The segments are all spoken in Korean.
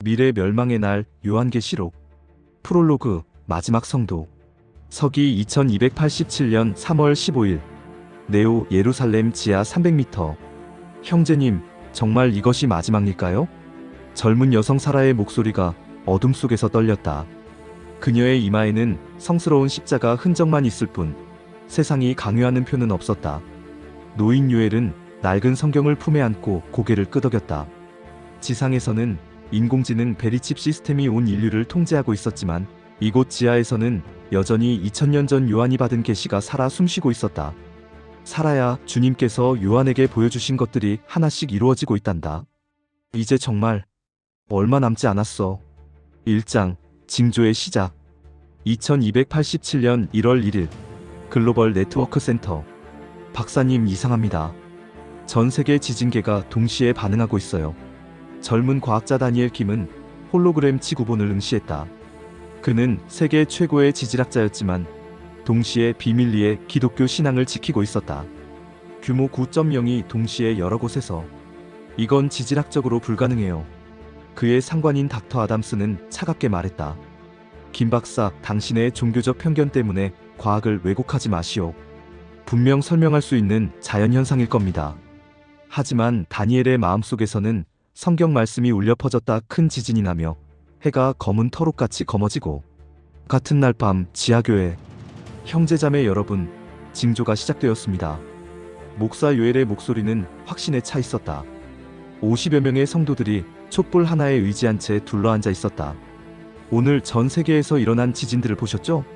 미래 멸망의 날 요한계시록 프롤로그 마지막 성도 서기 2287년 3월 15일 네오 예루살렘 지하 300m 형제님, 정말 이것이 마지막일까요? 젊은 여성 사라의 목소리가 어둠 속에서 떨렸다. 그녀의 이마에는 성스러운 십자가 흔적만 있을 뿐 세상이 강요하는 표는 없었다. 노인 요엘은 낡은 성경을 품에 안고 고개를 끄덕였다. 지상에서는 인공지능 베리칩 시스템이 온 인류를 통제하고 있었지만 이곳 지하에서는 여전히 2000년 전 요한이 받은 계시가 살아 숨쉬고 있었다. 사라야, 주님께서 요한에게 보여주신 것들이 하나씩 이루어지고 있단다. 이제 정말 얼마 남지 않았어. 1장 징조의 시작. 2287년 1월 1일 글로벌 네트워크 센터. 박사님, 이상합니다. 전 세계 지진계가 동시에 반응하고 있어요. 젊은 과학자 다니엘 김은 홀로그램 지구본을 응시했다. 그는 세계 최고의 지질학자였지만 동시에 비밀리에 기독교 신앙을 지키고 있었다. 규모 9.0이 동시에 여러 곳에서. 이건 지질학적으로 불가능해요. 그의 상관인 닥터 아담스는 차갑게 말했다. 김 박사, 당신의 종교적 편견 때문에 과학을 왜곡하지 마시오. 분명 설명할 수 있는 자연현상일 겁니다. 하지만 다니엘의 마음속에서는 성경 말씀이 울려 퍼졌다. 큰 지진이 나며 해가 검은 털옷같이 검어지고 같은 날 밤 지하교회. 형제자매 여러분, 징조가 시작되었습니다. 목사 요엘의 목소리는 확신에 차 있었다. 50여 명의 성도들이 촛불 하나에 의지한 채 둘러앉아 있었다. 오늘 전 세계에서 일어난 지진들을 보셨죠?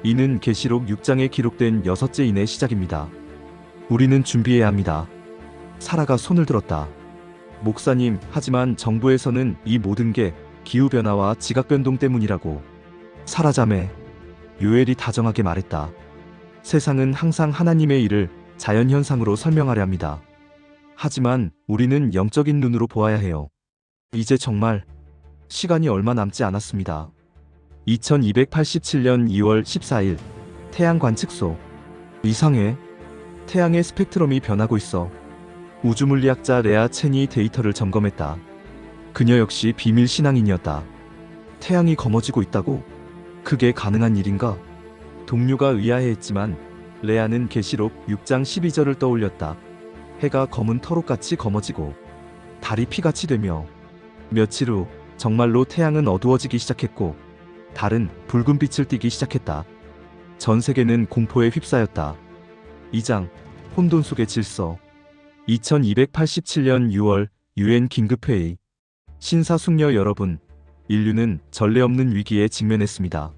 이는 계시록 6장에 기록된 6째 인의 시작입니다. 우리는 준비해야 합니다. 사라가 손을 들었다. 목사님, 하지만 정부에서는 이 모든 게 기후변화와 지각변동 때문이라고. 사라자매, 요엘이 다정하게 말했다. 세상은 항상 하나님의 일을 자연현상으로 설명하려 합니다. 하지만 우리는 영적인 눈으로 보아야 해요. 이제 정말 시간이 얼마 남지 않았습니다. 2287년 2월 14일 태양 관측소. 이상해. 태양의 스펙트럼이 변하고 있어. 우주물리학자 레아 첸이 데이터를 점검했다. 그녀 역시 비밀 신앙인이었다. 태양이 검어지고 있다고? 그게 가능한 일인가? 동료가 의아해했지만 레아는 계시록 6장 12절을 떠올렸다. 해가 검은 털옷같이 검어지고 달이 피같이 되며. 며칠 후 정말로 태양은 어두워지기 시작했고 달은 붉은 빛을 띠기 시작했다. 전 세계는 공포에 휩싸였다. 2장 혼돈 속의 질서. 2287년 6월 UN 긴급회의. 신사숙녀 여러분, 인류는 전례 없는 위기에 직면했습니다.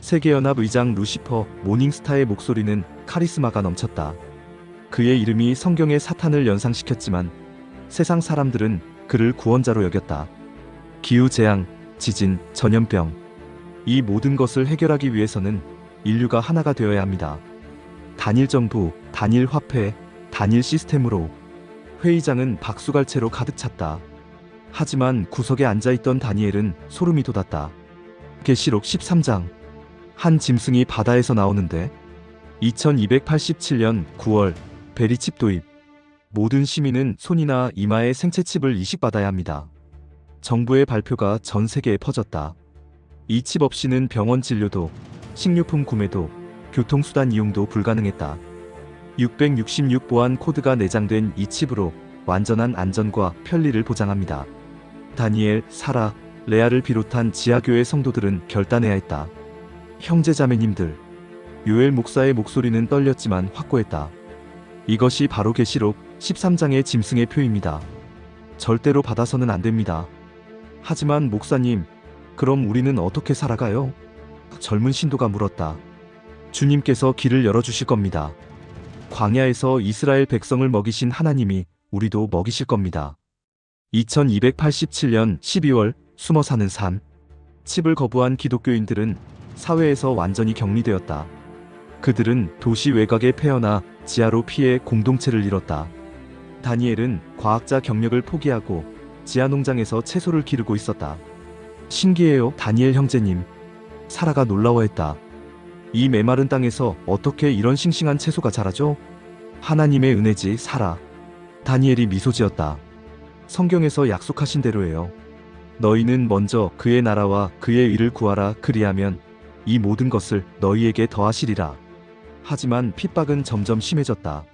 세계연합 의장 루시퍼 모닝스타의 목소리는 카리스마가 넘쳤다. 그의 이름이 성경의 사탄을 연상시켰지만 세상 사람들은 그를 구원자로 여겼다. 기후재앙, 지진, 전염병. 이 모든 것을 해결하기 위해서는 인류가 하나가 되어야 합니다. 단일 정부, 단일 화폐, 단일 시스템으로. 회의장은 박수갈채로 가득 찼다. 하지만 구석에 앉아있던 다니엘은 소름이 돋았다. 계시록 13장. 한 짐승이 바다에서 나오는데. 2287년 9월 베리칩 도입. 모든 시민은 손이나 이마에 생체칩을 이식받아야 합니다. 정부의 발표가 전 세계에 퍼졌다. 이 칩 없이는 병원 진료도, 식료품 구매도, 교통수단 이용도 불가능했다. 666 보안 코드가 내장된 이 칩으로 완전한 안전과 편리를 보장합니다. 다니엘, 사라, 레아를 비롯한 지하교회 성도들은 결단해야 했다. 형제자매님들. 요엘 목사의 목소리는 떨렸지만 확고했다. 이것이 바로 계시록 13장의 짐승의 표입니다. 절대로 받아서는 안 됩니다. 하지만 목사님, 그럼 우리는 어떻게 살아가요? 젊은 신도가 물었다. 주님께서 길을 열어주실 겁니다. 광야에서 이스라엘 백성을 먹이신 하나님이 우리도 먹이실 겁니다. 2287년 12월 숨어 사는 삶. 칩을 거부한 기독교인들은 사회에서 완전히 격리되었다. 그들은 도시 외곽에 패어나 지하로 피해 공동체를 잃었다. 다니엘은 과학자 경력을 포기하고 지하 농장에서 채소를 기르고 있었다. 신기해요, 다니엘 형제님. 사라가 놀라워했다. 이 메마른 땅에서 어떻게 이런 싱싱한 채소가 자라죠? 하나님의 은혜지, 사라. 다니엘이 미소 지었다. 성경에서 약속하신 대로예요. 너희는 먼저 그의 나라와 그의 의를 구하라. 그리하면 이 모든 것을 너희에게 더하시리라. 하지만 핍박은 점점 심해졌다.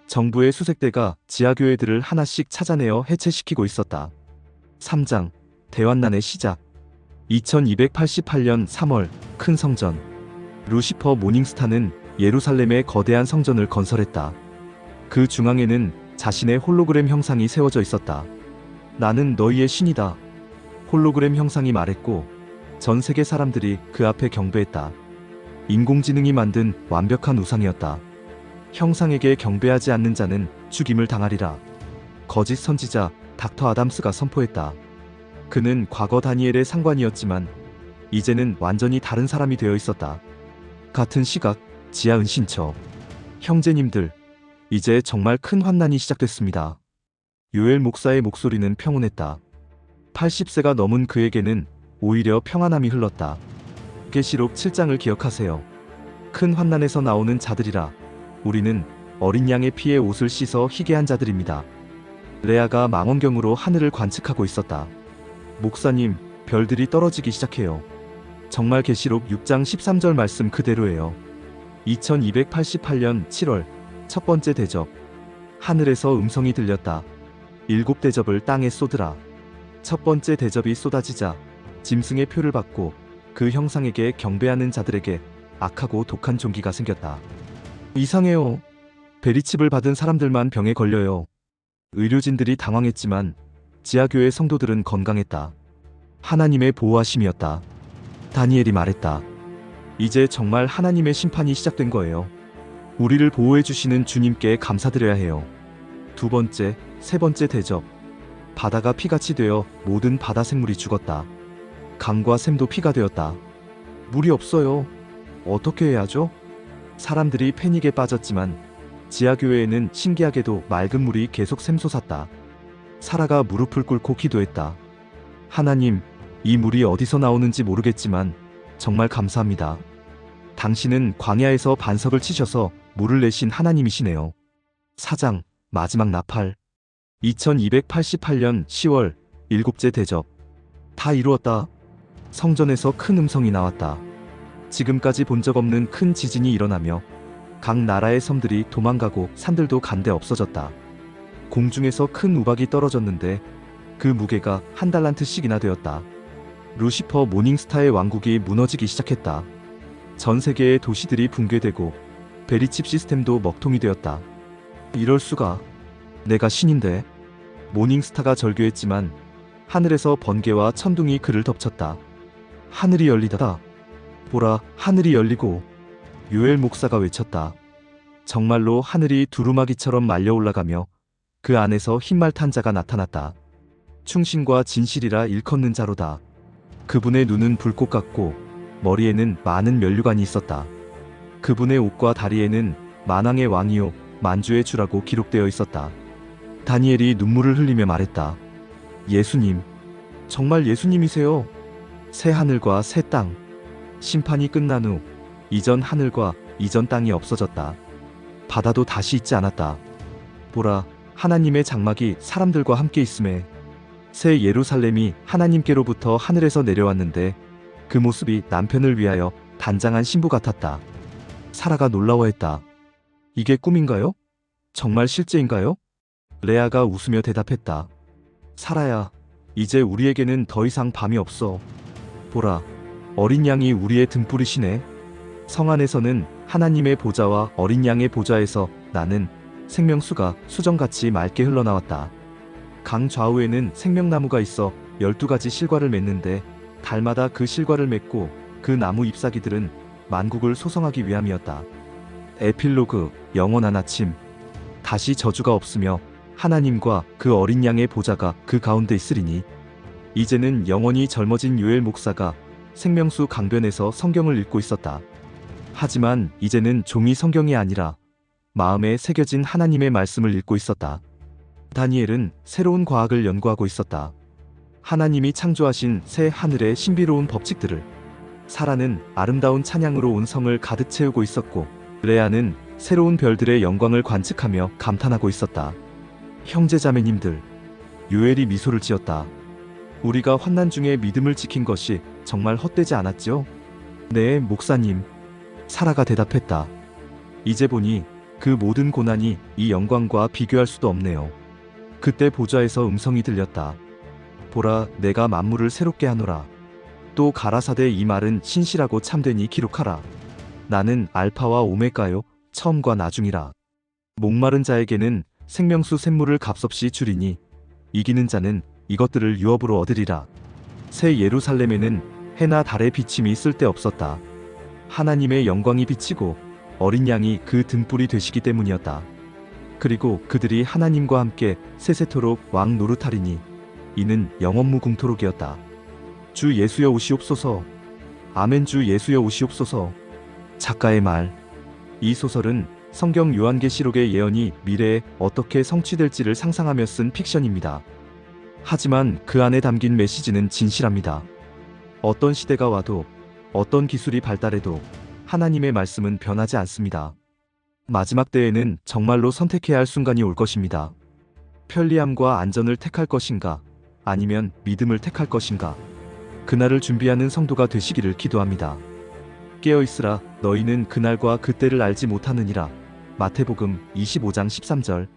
정부의 수색대가 지하교회들을 하나씩 찾아내어 해체시키고 있었다. 3장 대환난의 시작. 2288년 3월 큰 성전 루시퍼 모닝스타는 예루살렘의 거대한 성전을 건설했다. 그 중앙에는 자신의 홀로그램 형상이 세워져 있었다. 나는 너희의 신이다. 홀로그램 형상이 말했고 전 세계 사람들이 그 앞에 경배했다. 인공지능이 만든 완벽한 우상이었다. 형상에게 경배하지 않는 자는 죽임을 당하리라. 거짓 선지자 닥터 아담스가 선포했다. 그는 과거 다니엘의 상관이었지만 이제는 완전히 다른 사람이 되어 있었다. 같은 시각 지하 은신처. 형제님들, 이제 정말 큰 환난이 시작됐습니다. 요엘 목사의 목소리는 평온했다. 80세가 넘은 그에게는 오히려 평안함이 흘렀다. 계시록 7장을 기억하세요. 큰 환난에서 나오는 자들이라. 우리는 어린 양의 피에 옷을 씻어 희게 한 자들입니다. 레아가 망원경으로 하늘을 관측하고 있었다. 목사님, 별들이 떨어지기 시작해요. 정말 계시록 6장 13절 말씀 그대로예요. 2288년 7월 첫 번째 대접. 하늘에서 음성이 들렸다. 7 대접을 땅에 쏟으라. 첫 번째 대접이 쏟아지자 짐승의 표를 받고 그 형상에게 경배하는 자들에게 악하고 독한 종기가 생겼다. 이상해요. 베리칩을 받은 사람들만 병에 걸려요. 의료진들이 당황했지만 지하교회 성도들은 건강했다. 하나님의 보호하심이었다. 다니엘이 말했다. 이제 정말 하나님의 심판이 시작된 거예요. 우리를 보호해 주시는 주님께 감사드려야 해요. 두 번째, 세 번째 대접. 바다가 피같이 되어 모든 바다 생물이 죽었다. 강과 샘도 피가 되었다. 물이 없어요. 어떻게 해야 하죠? 사람들이 패닉에 빠졌지만 지하교회에는 신기하게도 맑은 물이 계속 샘솟았다. 사라가 무릎을 꿇고 기도했다. 하나님, 이 물이 어디서 나오는지 모르겠지만 정말 감사합니다. 당신은 광야에서 반석을 치셔서 물을 내신 하나님이시네요. 4장 마지막 나팔. 2288년 10월 7째 대접. 다 이루었다. 성전에서 큰 음성이 나왔다. 지금까지 본 적 없는 큰 지진이 일어나며 각 나라의 섬들이 도망가고 산들도 간데 없어졌다. 공중에서 큰 우박이 떨어졌는데 그 무게가 1달란트씩이나 되었다. 루시퍼 모닝스타의 왕국이 무너지기 시작했다. 전 세계의 도시들이 붕괴되고 베리칩 시스템도 먹통이 되었다. 이럴 수가. 내가 신인데. 모닝스타가 절규했지만 하늘에서 번개와 천둥이 그를 덮쳤다. 하늘이 열리다. 보라, 하늘이 열리고. 요엘 목사가 외쳤다. 정말로 하늘이 두루마기처럼 말려 올라가며 그 안에서 흰말 탄 자가 나타났다. 충신과 진실이라 일컫는 자로다. 그분의 눈은 불꽃 같고 머리에는 많은 면류관이 있었다. 그분의 옷과 다리에는 만왕의 왕이요 만주의 주라고 기록되어 있었다. 다니엘이 눈물을 흘리며 말했다. 예수님, 정말 예수님이세요. 새 하늘과 새 땅. 심판이 끝난 후 이전 하늘과 이전 땅이 없어졌다. 바다도 다시 있지 않았다. 보라, 하나님의 장막이 사람들과 함께 있음에 새 예루살렘이 하나님께로부터 하늘에서 내려왔는데 그 모습이 남편을 위하여 단장한 신부 같았다. 사라가 놀라워했다. 이게 꿈인가요? 정말 실제인가요? 레아가 웃으며 대답했다. 사라야, 이제 우리에게는 더 이상 밤이 없어. 보라, 어린 양이 우리의 등불이시네. 성 안에서는 하나님의 보좌와 어린 양의 보좌에서 나는 생명수가 수정같이 맑게 흘러나왔다. 강 좌우에는 생명나무가 있어 12가지 실과를 맺는데 달마다 그 실과를 맺고 그 나무 잎사귀들은 만국을 소성하기 위함이었다. 에필로그, 영원한 아침. 다시 저주가 없으며 하나님과 그 어린 양의 보좌가 그 가운데 있으리니. 이제는 영원히 젊어진 요엘 목사가 생명수 강변에서 성경을 읽고 있었다. 하지만 이제는 종이 성경이 아니라 마음에 새겨진 하나님의 말씀을 읽고 있었다. 다니엘은 새로운 과학을 연구하고 있었다. 하나님이 창조하신 새 하늘의 신비로운 법칙들을. 사라는 아름다운 찬양으로 온 성을 가득 채우고 있었고 레아는 새로운 별들의 영광을 관측하며 감탄하고 있었다. 형제자매님들, 요엘이 미소를 지었다. 우리가 환난 중에 믿음을 지킨 것이 정말 헛되지 않았죠? 네, 목사님. 사라가 대답했다. 이제 보니 그 모든 고난이 이 영광과 비교할 수도 없네요. 그때 보좌에서 음성이 들렸다. 보라, 내가 만물을 새롭게 하노라. 또 가라사대 이 말은 신실하고 참되니 기록하라. 나는 알파와 오메가요, 처음과 나중이라. 목마른 자에게는 생명수 샘물을 값없이 주리니 이기는 자는 이것들을 유업으로 얻으리라. 새 예루살렘에는 해나 달의 비침이 쓸데없었다. 하나님의 영광이 비치고 어린 양이 그 등불이 되시기 때문이었다. 그리고 그들이 하나님과 함께 세세토록 왕 노릇하리니 이는 영원무궁토록이었다. 주 예수여 오시옵소서. 아멘. 주 예수여 오시옵소서. 작가의 말. 이 소설은 성경 요한계시록의 예언이 미래에 어떻게 성취될지를 상상하며 쓴 픽션입니다. 하지만 그 안에 담긴 메시지는 진실합니다. 어떤 시대가 와도 어떤 기술이 발달해도 하나님의 말씀은 변하지 않습니다. 마지막 때에는 정말로 선택해야 할 순간이 올 것입니다. 편리함과 안전을 택할 것인가, 아니면 믿음을 택할 것인가. 그날을 준비하는 성도가 되시기를 기도합니다. 깨어있으라, 너희는 그날과 그때를 알지 못하느니라. 마태복음 25장 13절.